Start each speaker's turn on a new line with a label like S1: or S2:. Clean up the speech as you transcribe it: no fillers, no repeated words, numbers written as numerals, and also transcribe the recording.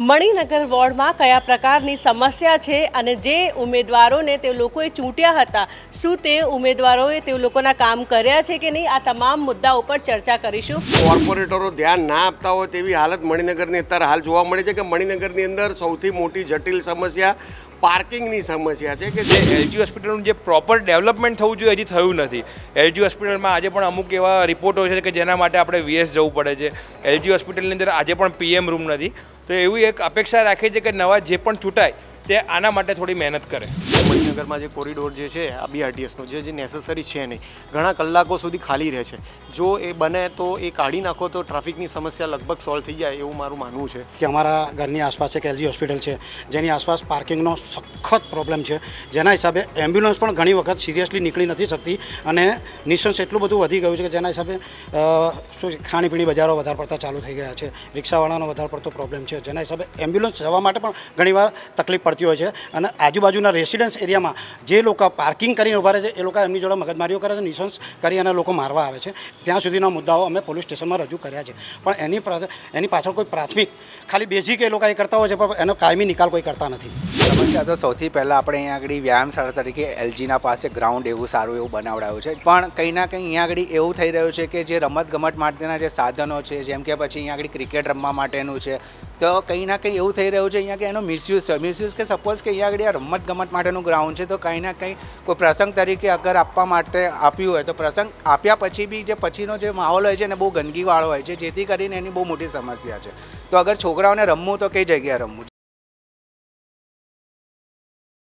S1: મણિનગર વોર્ડમાં કયા પ્રકારની સમસ્યા છે અને જે ઉમેદવારોને તે લોકોએ ચૂંટ્યા હતા શું તે ઉમેદવારોએ તે લોકોના કામ કર્યા છે કે નહીં, આ તમામ મુદ્દા ઉપર ચર્ચા કરીશું।
S2: કોર્પોરેટરો ધ્યાન ના આપતા હોય તેવી હાલત મણિનગરની અત્યારે હાલ જોવા મળે છે કે મણિનગરની અંદર સૌથી મોટી જટિલ સમસ્યા પાર્કિંગની સમસ્યા છે કે
S3: જે એલજી હોસ્પિટલનું જે પ્રોપર ડેવલપમેન્ટ થવું જોઈએ હજી થયું નથી। એલજી હોસ્પિટલમાં આજે પણ અમુક એવા રિપોર્ટો છે કે જેના માટે આપણે વીએસ જવું પડે છે। એલજી હોસ્પિટલની અંદર આજે પણ પીએમ રૂમ નથી, તો એવી એક અપેક્ષા રાખે છે કે નવા જે પણ ચૂંટાય તે આના માટે થોડી મહેનત કરે।
S4: મણિનગરમાં જે કોરિડોર જે છે આ બીઆરટીએસનો જે નેસેસરી છે નહીં, ઘણા કલાકો સુધી ખાલી રહે છે। જો એ બને તો એ કાઢી નાખો તો ટ્રાફિકની સમસ્યા લગભગ સોલ્વ થઈ જાય એવું મારું માનવું છે
S5: કે અમારા ઘરની આસપાસ એક એલજી હોસ્પિટલ છે જેની આસપાસ પાર્કિંગનો સખત પ્રોબ્લેમ છે, જેના હિસાબે એમ્બ્યુલન્સ પણ ઘણી વખત સિરિયસલી નીકળી નથી શકતી અને નિશંસ એટલું બધું વધી ગયું છે કે જેના હિસાબે શું ખાણીપીણી બજારો વધારે પડતા ચાલુ થઈ ગયા છે, રિક્ષાવાળાનો વધારે પડતો પ્રોબ્લેમ છે, જેના હિસાબે એમ્બ્યુલન્સ જવા માટે પણ ઘણીવાર તકલીફ પડતી હોય છે અને આજુબાજુના રેસિડન્સ એરિયામાં જે લોકો પાર્કિંગ કરીને ઊભા રહે છે એ લોકો એમની જોડે મગજમારીઓ કરે છે, નિશંસ કરી અને લોકો મારવા આવે છે। ત્યાં સુધીના મુદ્દાઓ અમે પોલીસ સ્ટેશનમાં રજૂ કર્યા છે, પણ એની પાછળ કોઈ પ્રાથમિક ખાલી બેઝિક એ લોકો એ કરતા હોય છે પણ એનો કાયમી નિકાલ કોઈ કરતા નથી।
S6: સમસ્યા તો સૌથી પહેલાં આપણે અહીંયા આગળ વ્યાયામશાળા તરીકે એલજીના પાસે ગ્રાઉન્ડ એવું સારું એવું બનાવડાયું છે, પણ કંઈ ના કંઈ અહીંયા આગળ એવું થઈ રહ્યું છે કે જે રમતગમત માટેના જે સાધનો છે જેમ કે પછી અહીંયા આગળ ક્રિકેટ રમવા માટેનું છે, તો કંઈ ના કંઈ એવું થઈ રહ્યું છે અહીંયા કે એનો મિસયુઝ છે। મિસયુઝ કે સપોઝ કે અહીંયા આગળ આ રમતગમત માટેનું ગ્રાઉન્ડ છે તો કંઈ ના કંઈ કોઈ પ્રસંગ તરીકે અગર આપવા માટે આપ્યું હોય તો પ્રસંગ આપ્યા પછી બી જે પછીનો જે માહોલ હોય છે ને બહુ ગંદકીવાળો હોય છે, જેથી કરીને એની બહુ મોટી સમસ્યા છે। તો અગર છોકરાઓને રમવું તો કઈ જગ્યાએ રમવું?